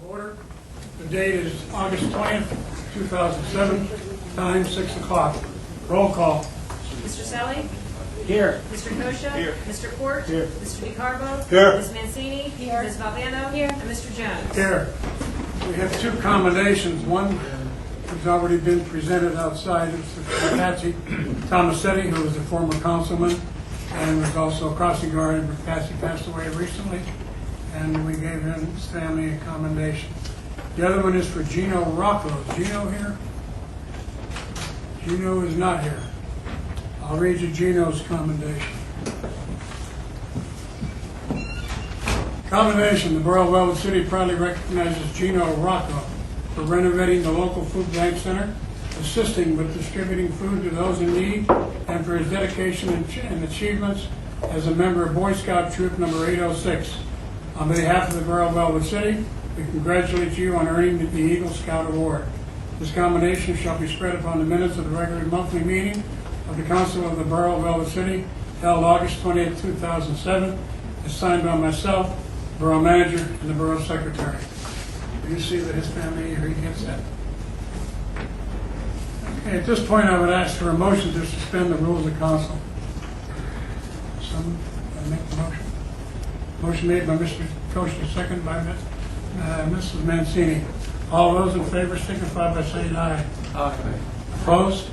Order. The date is August 20th, 2007. Time 6 o'clock. Roll call. Mr. Selly? Here. Mr. Kosha? Here. Mr. Court? Here. Mr. DiCarbo? Here. Ms. Mancini? Here. Ms. Valvano? Here. And Mr. Jones? Here. We have two commendations. One has already been presented outside. It's Patsy Tomasetti, who was a former councilman and was also a crossing guard. Patsy passed away recently, and we gave him and his family a commendation. The other one is for Gino Rocco. Is Gino here? Gino is not here. I'll read you Gino's commendation. Commendation. The Borough of Ellwood City proudly recognizes Gino Rocco for renovating the local food bank center, assisting with distributing food to those in need, and for his dedication and achievements as a member of Boy Scout Troop number 806. On behalf of the Borough of Ellwood City, we congratulate you on earning the Eagle Scout Award. This commendation shall be spread upon the minutes of the regular monthly meeting of the Council of the Borough of Ellwood City, held August 20th, 2007, as signed by myself, Borough Manager, and the Borough Secretary. You see that his family here, he gets that. Okay, at this point, I would ask for a motion to suspend the rules of council. Someone make the motion. Motion made by Mr. Kosha, second by Mrs. Mancini. All those in favor signify by saying aye. Aye. Opposed?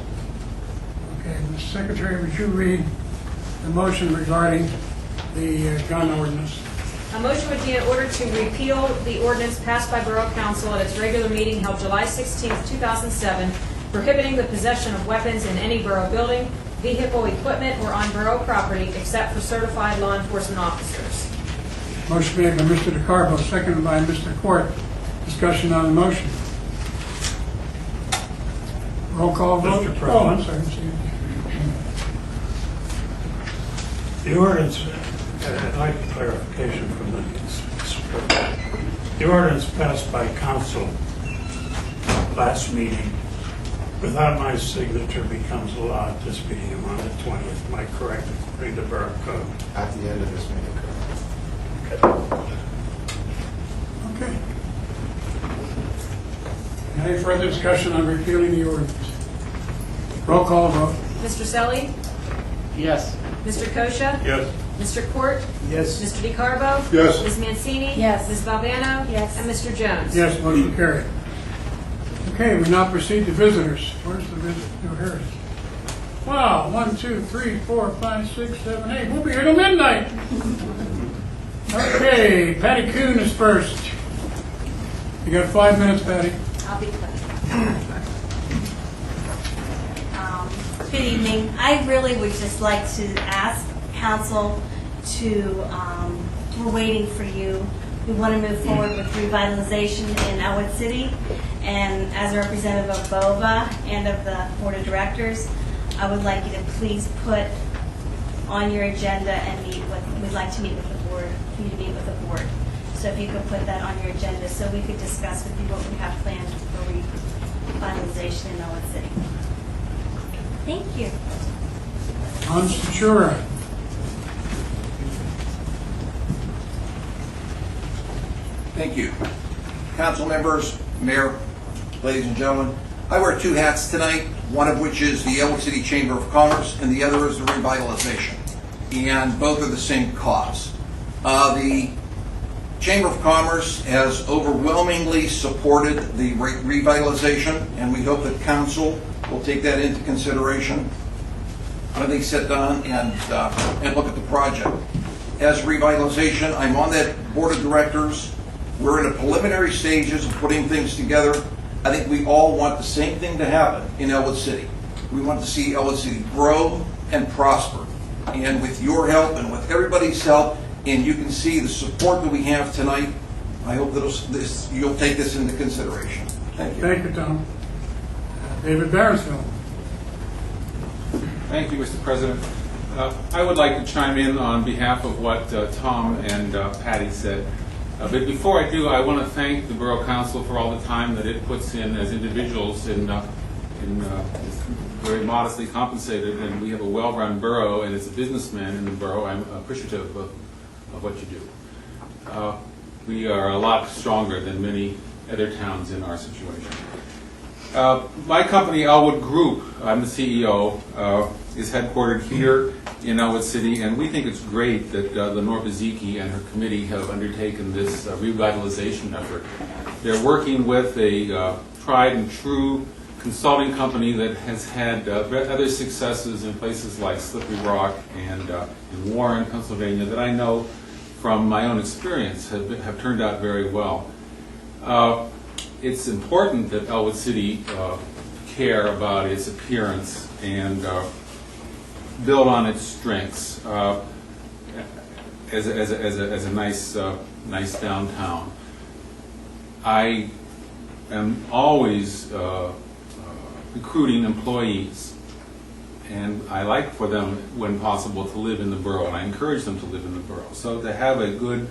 Okay, Mr. Secretary, would you read the motion regarding the gun ordinance? A motion would be in order to repeal the ordinance passed by Borough Council at its regular meeting held July 16, 2007, prohibiting the possession of weapons in any borough building, vehicle, equipment, or on borough property except for certified law enforcement officers. Motion made by Mr. DiCarbo, seconded by Mr. Court. Discussion on the motion. Roll call vote. Mr. President. Oh, I'm sorry. The ordinance, I'd like clarification from the ordinance passed by council last meeting without my signature becomes law at this meeting on the 20th. Am I correct according to Borough Code? At the end of this meeting. Okay. Any further discussion on repealing the ordinance? Roll call vote. Mr. Selly? Yes. Mr. Kosha? Yes. Mr. Court? Yes. Mr. DiCarbo? Yes. Ms. Mancini? Yes. Ms. Valvano? Yes. And Mr. Jones? Yes, motion carried. Okay, we now proceed to visitors. Where's the visitor? Oh, here it is. Wow, 1, 2, 3, 4, 5, 6, 7, 8. We'll be here till midnight. Okay, Patty Kuhn is first. You got 5 minutes, Patty. I'll be quick. Good evening. I really would just like to ask council to, we're waiting for you. We want to move forward with revitalization in Ellwood City. And as a representative of BOVA and of the Board of Directors, I would like you to please put on your agenda and meet with, we'd like to meet with the board, for you to meet with the board. So if you could put that on your agenda so we could discuss with you what we have planned for revitalization in Ellwood City. Thank you. On Centura. Thank you. Council members, Mayor, ladies and gentlemen, I wear two hats tonight, one of which is the Ellwood City Chamber of Commerce and the other is the revitalization. And both are the same cause. The Chamber of Commerce has overwhelmingly supported the revitalization, and we hope that council will take that into consideration when they sit down and look at the project. As revitalization, I'm on that board of directors. We're in the preliminary stages of putting things together. I think we all want the same thing to happen in Ellwood City. We want to see Ellwood City grow and prosper. And with your help and with everybody's help, and you can see the support that we have tonight, I hope that you'll take this into consideration. Thank you. Thank you, Tom. David Beresfield. Thank you, Mr. President. I would like to chime in on behalf of what Tom and Patty said. But before I do, I want to thank the Borough Council for all the time that it puts in as individuals in very modestly compensated, and we have a well-run borough, and as a businessman in the borough, I'm appreciative of what you do. We are a lot stronger than many other towns in our situation. My company, Ellwood Group, I'm the CEO, is headquartered here in Ellwood City, and we think it's great that Lenore Bezicki and her committee have undertaken this revitalization effort. They're working with a tried and true consulting company that has had other successes in places like Slippery Rock and in Warren, Pennsylvania, that I know from my own experience have turned out very well. It's important that Ellwood City care about its appearance and build on its strengths as a nice downtown. I am always recruiting employees, and I like for them, when possible, to live in the borough, and I encourage them to live in the borough. So to have a good,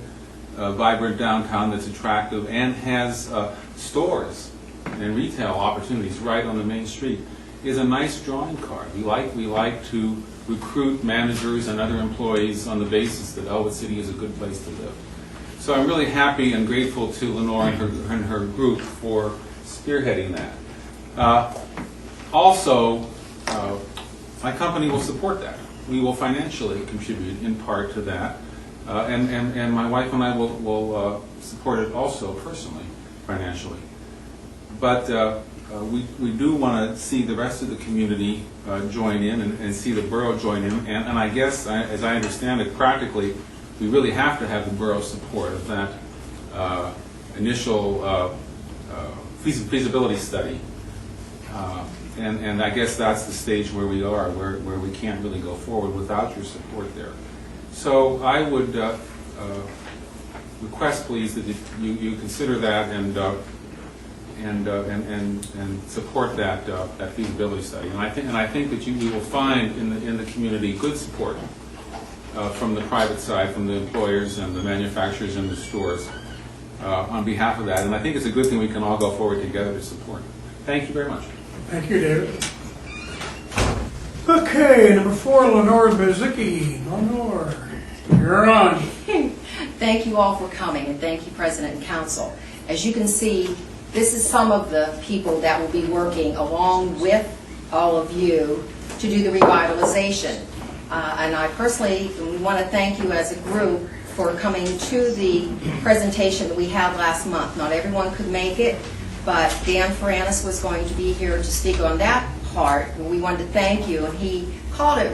vibrant downtown that's attractive and has stores and retail opportunities right on the main street is a nice drawing card. We like to recruit managers and other employees on the basis that Ellwood City is a good place to live. So I'm really happy and grateful to Lenore and her group for spearheading that. Also, my company will support that. We will financially contribute in part to that, and my wife and I will support it also personally, financially. But we do want to see the rest of the community join in and see the borough join in, and I guess, as I understand it, practically, we really have to have the borough support of that initial feasibility study. And I guess that's the stage where we are, where we can't really go forward without your support there. So I would request, please, that you consider that and support that feasibility study. And I think that you will find in the community good support from the private side, from the employers and the manufacturers and the stores on behalf of that. And I think it's a good thing we can all go forward together to support. Thank you very much. Thank you, David. Okay, number 4, Lenore Bezicki. Lenore, you're on. Thank you all for coming, and thank you, President and Council. As you can see, this is some of the people that will be working along with all of you to do the revitalization. And I personally want to thank you as a group for coming to the presentation that we had last month. Not everyone could make it, but Dan Faranis was going to be here to speak on that part, and we wanted to thank you. And he called it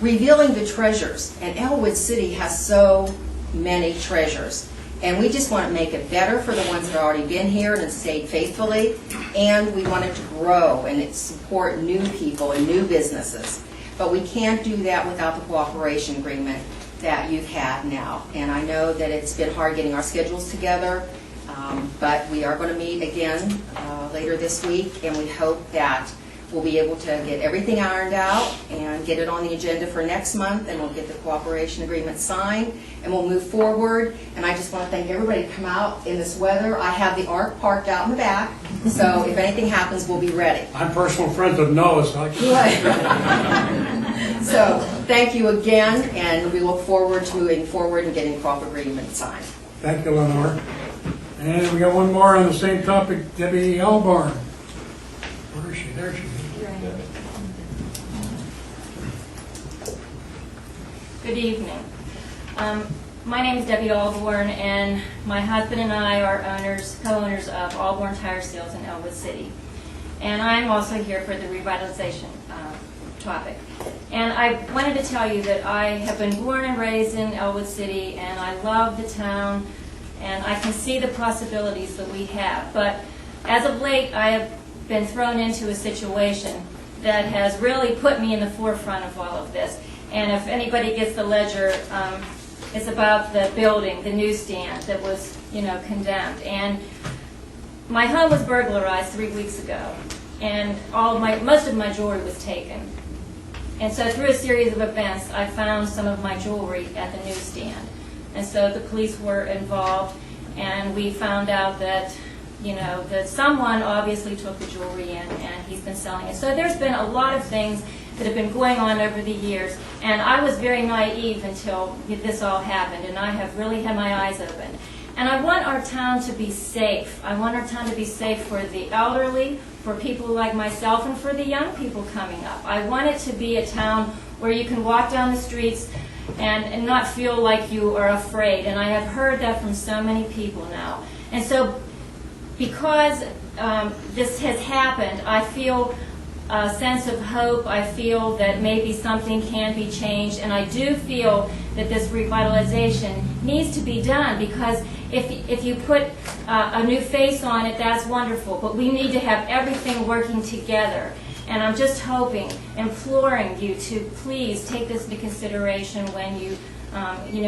Revealing the Treasures. And Ellwood City has so many treasures. And we just want to make it better for the ones that have already been here and stayed faithfully. And we want it to grow and support new people and new businesses. But we can't do that without the cooperation agreement that you've had now. And I know that it's been hard getting our schedules together. But we are going to meet again later this week, and we hope that we'll be able to get everything ironed out and get it on the agenda for next month, and we'll get the cooperation agreement signed, and we'll move forward. And I just want to thank everybody to come out in this weather. I have the ARC parked out in the back, so if anything happens, we'll be ready. I'm personal friends of Noah's. So I can... So thank you again, and we look forward to moving forward and getting the co-op agreement signed. Thank you, Lenore. And we got one more on the same topic, Debbie Albarn. Where is she? There she is. Good evening. My name is Debbie Alborn, and my husband and I are co-owners of Alborn Tire Sales in Ellwood City. And I'm also here for the revitalization topic. And I wanted to tell you that I have been born and raised in Ellwood City, and I love the town, and I can see the possibilities that we have. But as of late, I have been thrown into a situation that has really put me in the forefront of all of this. And if anybody gets the ledger, it's about the building, the newsstand that was, condemned. And my home was burglarized 3 weeks ago, and most of my jewelry was taken. And so through a series of events, I found some of my jewelry at the newsstand. And so the police were involved, and we found out that, that someone obviously took the jewelry in, and he's been selling it. So there's been a lot of things that have been going on over the years, and I was very naive until this all happened, and I have really had my eyes open. And I want our town to be safe. I want our town to be safe for the elderly, for people like myself, and for the young people coming up. I want it to be a town where you can walk down the streets and not feel like you are afraid. And I have heard that from so many people now. And so because this has happened, I feel a sense of hope. I feel that maybe something can be changed, and I do feel that this revitalization needs to be done, because if you put a new face on it, that's wonderful, but we need to have everything working together. And I'm just hoping, imploring you to please take this into consideration when you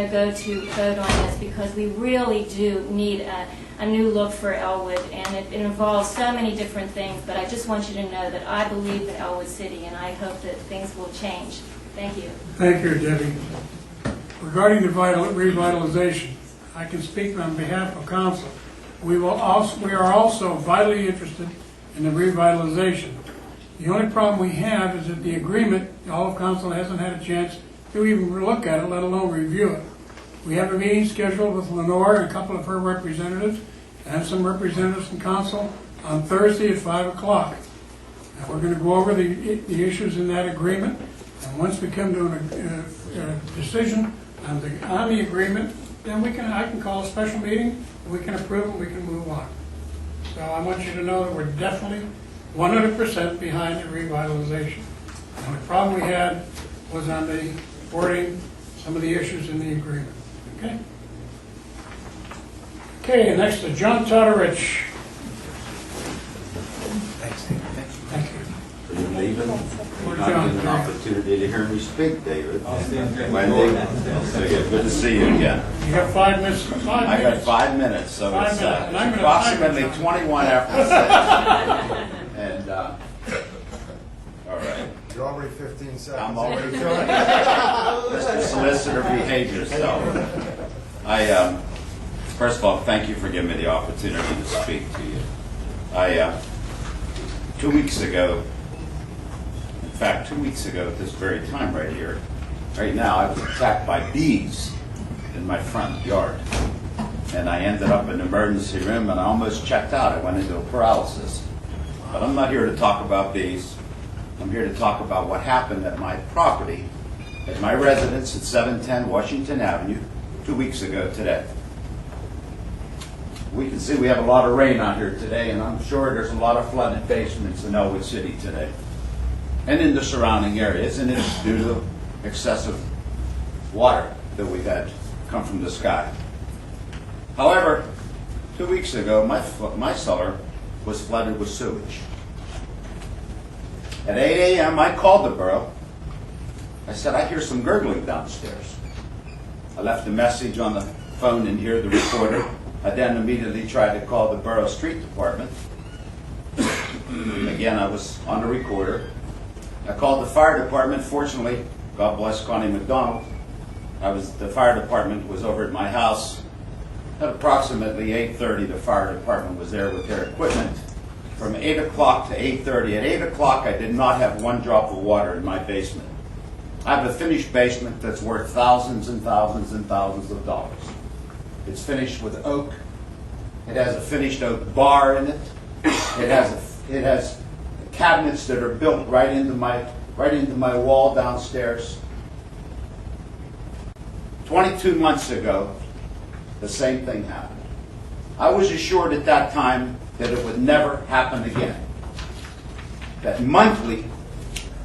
go to vote on this, because we really do need a new look for Ellwood, and it involves so many different things. But I just want you to know that I believe in Ellwood City, and I hope that things will change. Thank you. Thank you, Debbie. Regarding the revitalization, I can speak on behalf of council. We are also vitally interested in the revitalization. The only problem we have is that the agreement, all of council hasn't had a chance to even look at it, let alone review it. We have a meeting scheduled with Lenore and a couple of her representatives, and some representatives from council on Thursday at 5 o'clock. And we're going to go over the issues in that agreement, and once we come to a decision on the agreement, then I can call a special meeting, and we can approve it, we can move on. So I want you to know that we're definitely 100% behind the revitalization. And the problem we had was on the wording, some of the issues in the agreement. Okay? Okay, next to John Todorich. Thanks, David. Thank you. For you leaving, We're not done. getting an opportunity to hear me speak, David. I'll stand here. Wendy, good to see you again. You have 5 minutes. I got 5 minutes, so 5 it's minutes. And I'm gonna approximately time it. 21 after 6. And, all right. You're already 15 seconds. I'm already doing Mr. Solicitor behavior, so. First of all, thank you for giving me the opportunity to speak to you. 2 weeks ago, in fact, 2 weeks ago at this very time right here, right now, I was attacked by bees in my front yard. And I ended up in the emergency room, and I almost checked out. I went into a paralysis. But I'm not here to talk about bees. I'm here to talk about what happened at my property, at my residence at 710 Washington Avenue, 2 weeks ago today. We can see we have a lot of rain out here today, and I'm sure there's a lot of flooded basements in Ellwood City today and in the surrounding areas, and it's due to excessive water that we've had come from the sky. However, 2 weeks ago, my cellar was flooded with sewage. At 8 a.m., I called the borough. I said, I hear some gurgling downstairs. I left a message on the phone in here, the recorder. I then immediately tried to call the borough street department. Again, I was on the recorder. I called the fire department. Fortunately, God bless Connie McDonald, the fire department was over at my house. At approximately 8:30, the fire department was there with their equipment. From 8 o'clock to 8:30. At 8 o'clock, I did not have one drop of water in my basement. I have a finished basement that's worth thousands and thousands and thousands of dollars. It's finished with oak. It has a finished oak bar in it. It has cabinets that are built right into my wall downstairs. 22 months ago, the same thing happened. I was assured at that time that it would never happen again. That monthly,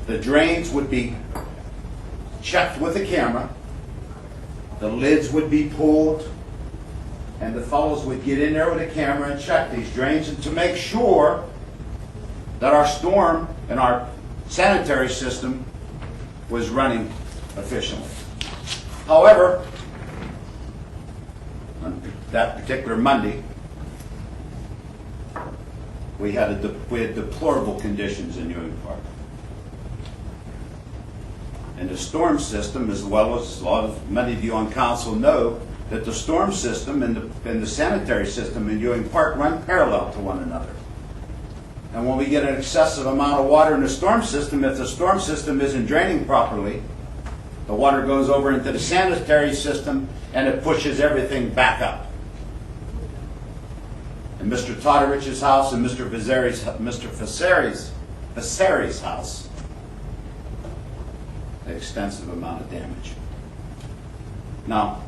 the drains would be checked with a camera, the lids would be pulled, and the fellows would get in there with a camera and check these drains, and to make sure that our storm and our sanitary system was running efficiently. However, on that particular Monday, we had deplorable conditions in Ewing Park. And the storm system, as well as many of you on council know, that the storm system and the sanitary system in Ewing Park run parallel to one another. And when we get an excessive amount of water in the storm system, if the storm system isn't draining properly, the water goes over into the sanitary system and it pushes everything back up. and Mr. Todorich's house and Mr. Vasari's house, an extensive amount of damage. Now,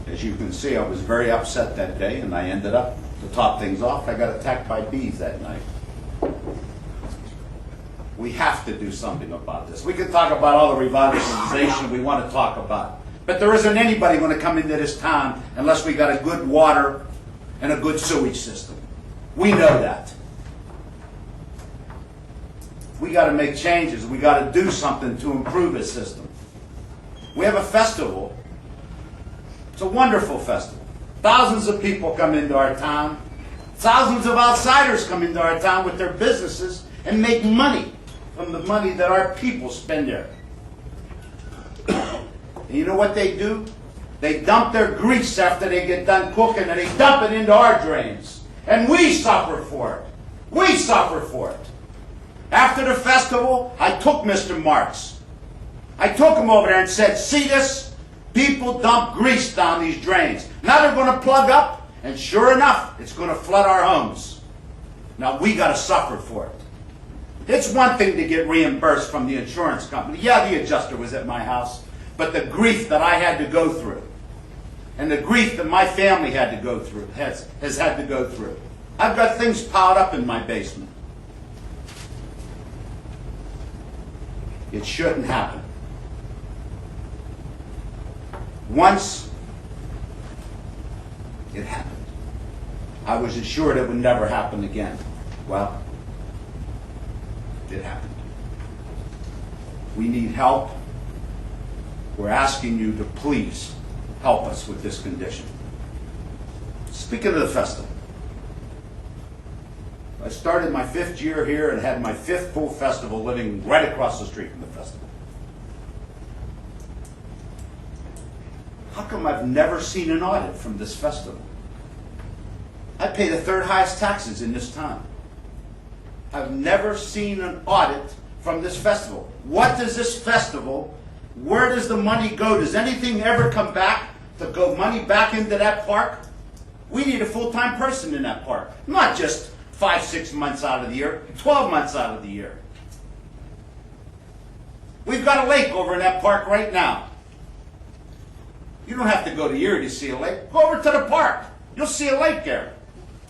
as you can see, I was very upset that day, and I ended up, to top things off, I got attacked by bees that night. We have to do something about this. We can talk about all the revitalization we want to talk about, but there isn't anybody going to come into this town unless we got a good water and a good sewage system. We know that. We got to make changes. We got to do something to improve this system. We have a festival. It's a wonderful festival. Thousands of people come into our town. Thousands of outsiders come into our town with their businesses and make money from the money that our people spend there. And you know what they do? They dump their grease after they get done cooking, and they dump it into our drains. And we suffer for it. We suffer for it. After the festival, I took Mr. Marks. I took him over there and said, see this? People dump grease down these drains. Now they're going to plug up, and sure enough, it's going to flood our homes. Now we got to suffer for it. It's one thing to get reimbursed from the insurance company. Yeah, the adjuster was at my house. But the grief that I had to go through, and the grief that my family had to go through, has had to go through. I've got things piled up in my basement. It shouldn't happen. Once it happened, I was assured it would never happen again. Well, it happened. We need help. We're asking you to please help us with this condition. Speaking of the festival, I started my 5th year here and had my 5th full festival living right across the street from the festival. How come I've never seen an audit from this festival? I pay the 3rd highest taxes in this town. I've never seen an audit from this festival. What does this festival, where does the money go? Does anything ever come back to go money back into that park? We need a full-time person in that park, not just 5-6 months out of the year, 12 months out of the year. We've got a lake over in that park right now. You don't have to go to Erie to see a lake. Go over to the park. You'll see a lake there.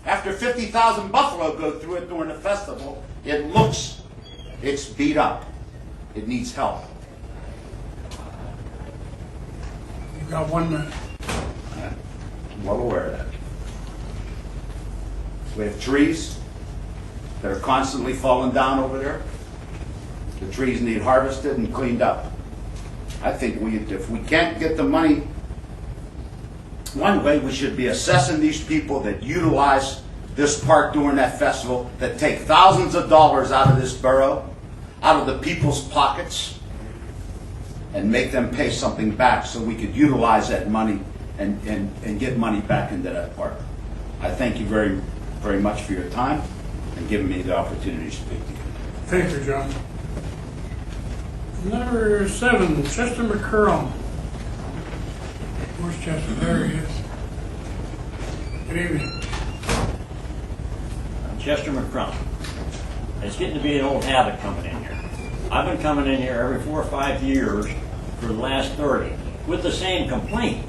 After 50,000 buffalo go through it during the festival, it's beat up. It needs help. You've got 1 minute. I'm well aware of that. We have trees that are constantly falling down over there. The trees need harvested and cleaned up. I think if we can't get the money, one way we should be assessing these people that utilize this park during that festival, that take thousands of dollars out of this borough, out of the people's pockets, and make them pay something back so we could utilize that money and get money back into that park. I thank you very, very much for your time and giving me the opportunity to speak to you. Thank you, John. Number 7, Chester McCurl. Where's Chester? There he is. Good evening. I'm Chester McCrum. It's getting to be an old habit coming in here. I've been coming in here every 4 or 5 years for the last 30 with the same complaint.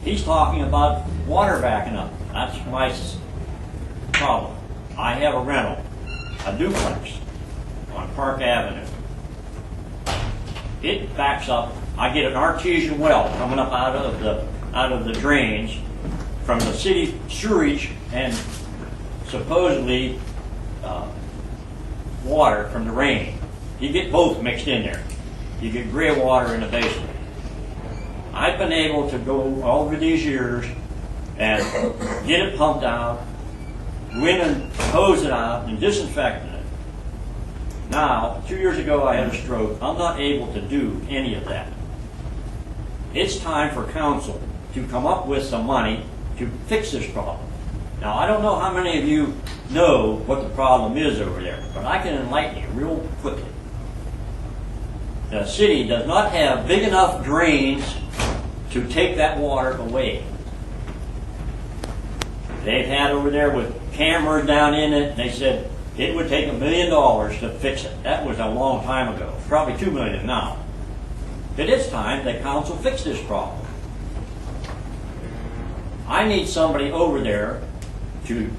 He's talking about water backing up. That's my problem. I have a rental, a duplex on Park Avenue. It backs up. I get an artesian well coming up out of the drains from the city sewage and supposedly water from the rain. You get both mixed in there. You get gray water in the basement. I've been able to go over these years and get it pumped out, go in and hose it out and disinfect it. Now, 2 years ago I had a stroke. I'm not able to do any of that. It's time for council to come up with some money to fix this problem. Now, I don't know how many of you know what the problem is over there, but I can enlighten you real quickly. The city does not have big enough drains to take that water away. they've had over there with cameras down in it. They said it would take $1 million to fix it. That was a long time ago. It's probably $2 million now. But it's time that council fix this problem. I need somebody over there to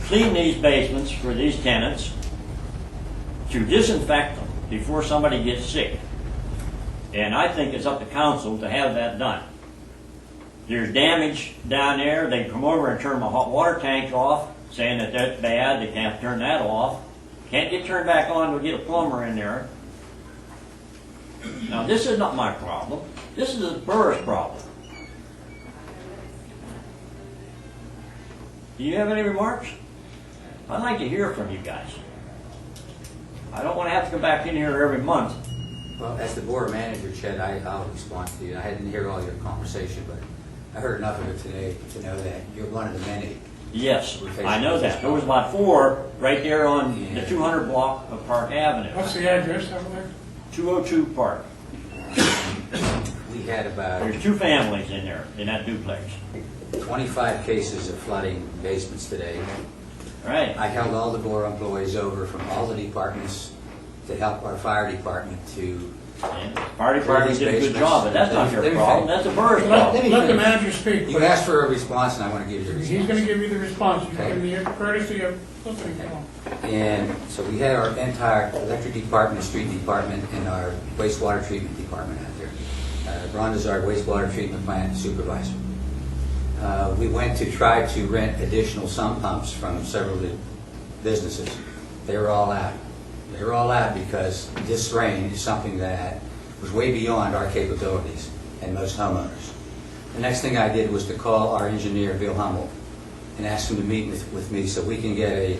clean these basements for these tenants, to disinfect them before somebody gets sick. And I think it's up to council to have that done. There's damage down there. They come over and turn my hot water tank off, saying that that's bad. They can't turn that off. Can't get turned back on to get a plumber in there. Now, this is not my problem. This is the borough's problem. Do you have any remarks? I'd like to hear from you guys. I don't want to have to come back in here every month. Well, as the board manager, Chet, I'll respond to you. I didn't hear all your conversation, but I heard enough of it today to know that you're one of the many. Yes, I know that. There was about 4 right there on the 200 block of Park Avenue. What's the address over there? 202 Park. We had about There's 2 families in there, in that duplex. 25 cases of flooding basements today. Right. I held all the borough employees over from all the departments to help our fire department to... And the fire department did a good job, but that's not your problem. That's the borough's Let problem. the manager speak. You asked for a response, and I want to give you a response. He's going to give you the response. You Okay. give me the courtesy of listening to him. And so we had our entire electric department, street department, and our wastewater treatment department out there. Rhonda's our wastewater treatment plant supervisor. We went to try to rent additional sump pumps from several businesses. They were all out. They were all out because this rain is something that was way beyond our capabilities and most homeowners. The next thing I did was to call our engineer, Bill Hummel, and ask him to meet with me so we can get a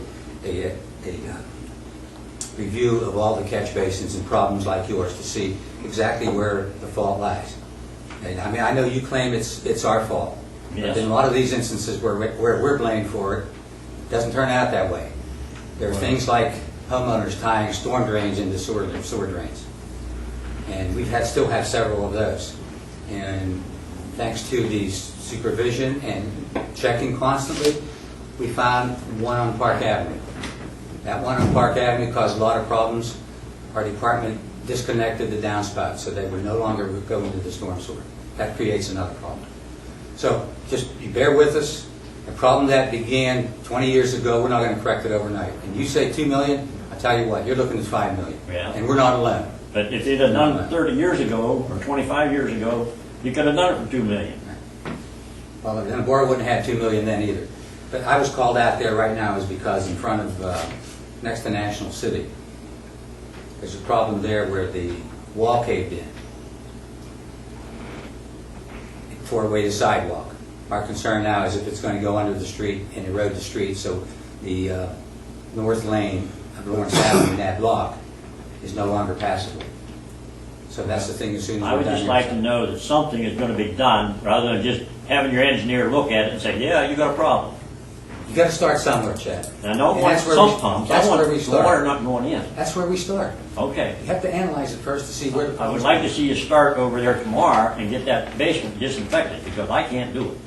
review of all the catch basins and problems like yours to see exactly where the fault lies. And, I mean, I know you claim it's our fault. Yes. But in a lot of these instances where we're blamed for it, it doesn't turn out that way. There are things like homeowners tying storm drains into sewer drains. And we still have several of those. And thanks to the supervision and checking constantly, we found one on Park Avenue. That one on Park Avenue caused a lot of problems. Our department disconnected the downspout so they would no longer go into the storm sewer. That creates another problem. So just you bear with us. A problem that began 20 years ago, we're not going to correct it overnight. And you say $2 million, I tell you what, you're looking at $5 million. Yeah. And we're not alone. But if they'd have done it 30 years ago or 25 years ago, you could have done it for $2 million. Well, then the board wouldn't have $2 million then either. But I was called out there right now is because in front of, next to National City, there's a problem there where the wall caved in. Tore away the sidewalk. Our concern now is if it's going to go under the street and erode the street, so the north lane of Lawrence Avenue, that block, is no longer passable. So that's the thing as soon as I we're would done just here. like to know that something is going to be done rather than just having your engineer look at it and say, yeah, you got a problem. You got to start somewhere, Chad. And I don't And want that's where sump we- pumps. that's I want where we the start. water not going in. That's where we start. Okay. You have to analyze it first to see where the I would problem's like to coming see you start over there tomorrow and get that basement disinfected because I can't do it.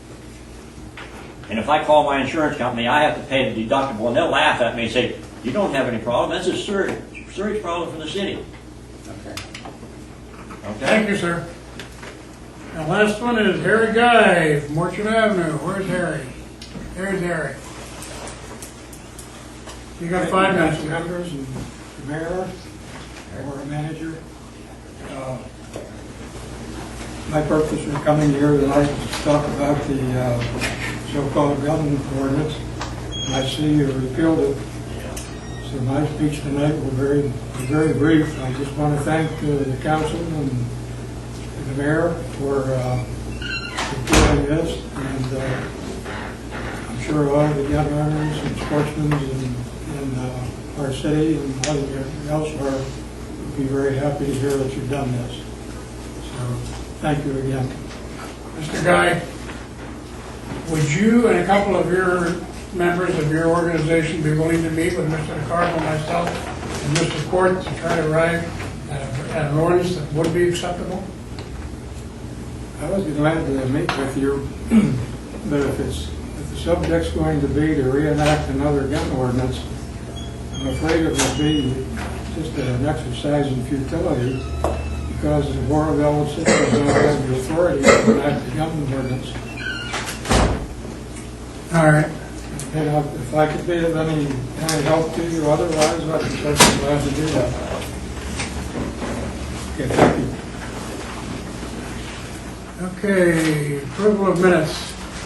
And if I call my insurance company, I have to pay the deductible, and they'll laugh at me and say, you don't have any problem. That's a sewage problem for the city. from. Okay. Okay? Thank you, sir. The last one is Harry Guy from Orchard Avenue. Where's Harry? There's Harry. You got 5 minutes. Members and the mayor, or manager. My purpose in coming here tonight is to talk about the so-called gun ordinance. I see you repealed it. So my speech tonight will be very brief. I just want to thank the council and the mayor for repealing this. And I'm sure all the gun owners and sportsmen in our city and everything else would be very happy to hear that you've done this. So thank you again. Mr. Guy, would you and a couple of your members of your organization be willing to meet with Mr. DeCarlo, myself, and Mr. Court to try to arrive at an ordinance that would be acceptable? I was glad to meet with you, but if the subject's going to be to reenact another gun ordinance, I'm afraid it will be just an exercise in futility because the Borough of Ellwood City does not have the authority to enact the gun ordinance. All right. You know, if I could be of any help to you otherwise, I'd be certainly glad to do that. Okay, thank you. Okay, approval of minutes.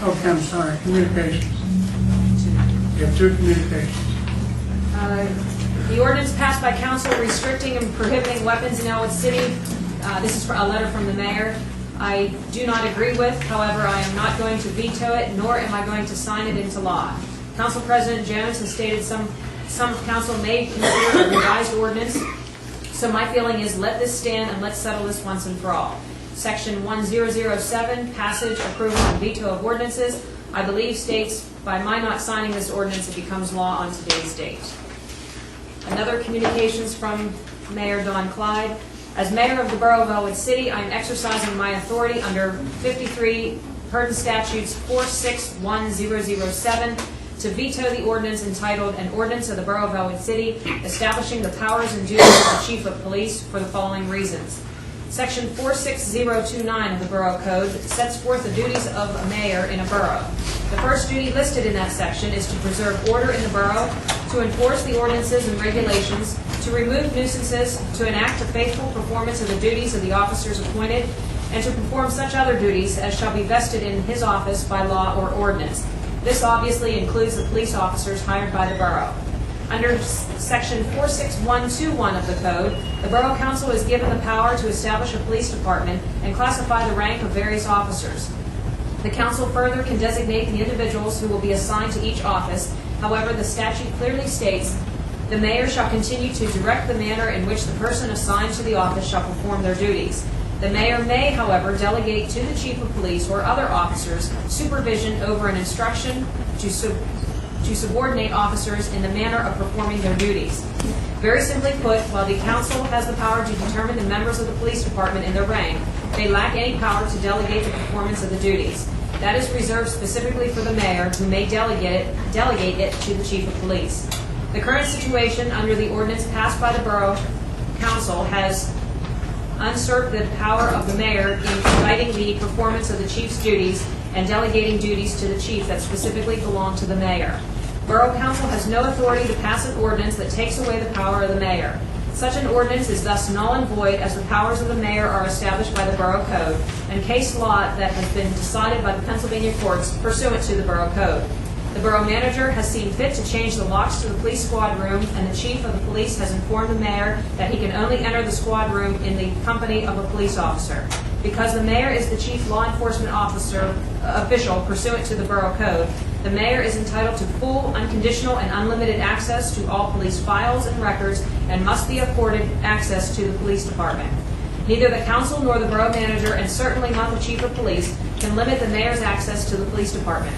Okay, I'm sorry, communications. You have 2 communications. The ordinance passed by council restricting and prohibiting weapons in Ellwood City. This is a letter from the mayor. I do not agree with, however, I am not going to veto it, nor am I going to sign it into law. Council President Jones has stated some council may consider a revised ordinance, so my feeling is let this stand and let's settle this once and for all. Section 1007, passage, approval, and veto of ordinances, I believe states, by my not signing this ordinance, it becomes law on today's date. Another communications from Mayor Don Clyde. As mayor of the Borough of Ellwood City, I am exercising my authority under 53 Purton Statutes 461007 to veto the ordinance entitled An Ordinance of the Borough of Ellwood City establishing the powers and duties of the Chief of Police for the following reasons. Section 46029 of the Borough Code sets forth the duties of a mayor in a borough. The first duty listed in that section is to preserve order in the borough, to enforce the ordinances and regulations, to remove nuisances, to enact a faithful performance of the duties of the officers appointed, and to perform such other duties as shall be vested in his office by law or ordinance. This obviously includes the police officers hired by the borough. Under Section 46121 of the Code, the Borough Council is given the power to establish a police department and classify the rank of various officers. The Council further can designate the individuals who will be assigned to each office. However, the statute clearly states the mayor shall continue to direct the manner in which the person assigned to the office shall perform their duties. The mayor may, however, delegate to the chief of police or other officers supervision over an instruction to subordinate officers in the manner of performing their duties. Very simply put, while the council has the power to determine the members of the police department in their rank, they lack any power to delegate the performance of the duties. That is reserved specifically for the mayor, who may delegate it to the chief of police. The current situation under the ordinance passed by the Borough Council has usurped the power of the mayor in providing the performance of the chief's duties and delegating duties to the chief that specifically belong to the mayor. Borough Council has no authority to pass an ordinance that takes away the power of the mayor. Such an ordinance is thus null and void as the powers of the mayor are established by the Borough Code and case law that has been decided by the Pennsylvania courts pursuant to the Borough Code. The borough manager has seen fit to change the locks to the police squad room, and the chief of the police has informed the mayor that he can only enter the squad room in the company of a police officer. Because the mayor is the chief law enforcement official pursuant to the Borough Code, the mayor is entitled to full, unconditional, and unlimited access to all police files and records and must be afforded access to the police department. Neither the council nor the borough manager, and certainly not the chief of police, can limit the mayor's access to the police department.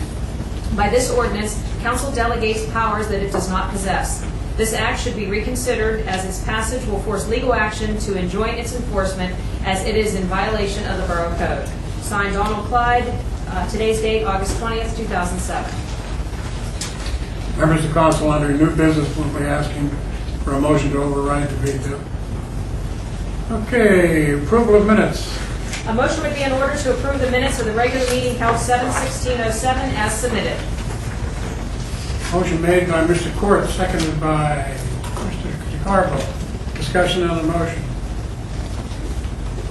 By this ordinance, council delegates powers that it does not possess. This act should be reconsidered, as its passage will force legal action to enjoin its enforcement, as it is in violation of the Borough Code. Signed, Donald Clyde. Today's date, August 20th, 2007. Members of council under new business will be asking for a motion to override the veto. Okay, approval of minutes. A motion would be in order to approve the minutes of the regular meeting held 7/16/07 as submitted. Motion made by Mr. Court, seconded by Mr. DeCarbo. Discussion on the motion.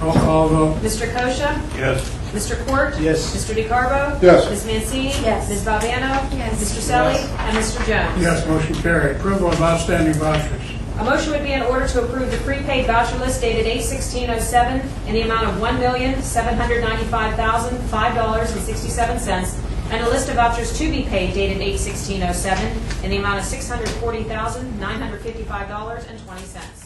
Roll call vote. Mr. Kosha? Yes. Mr. Court? Yes. Mr. DeCarbo? Yes. Ms. Mancini? Yes. Ms. Valvano? Yes. Mr. Selly? And Mr. Jones? Yes, motion carried. Approval of outstanding vouchers. A motion would be in order to approve the prepaid voucher list dated 8/16/07 in the amount of $1,795,005.67, and a list of vouchers to be paid dated 8/16/07 in the amount of $640,955.20.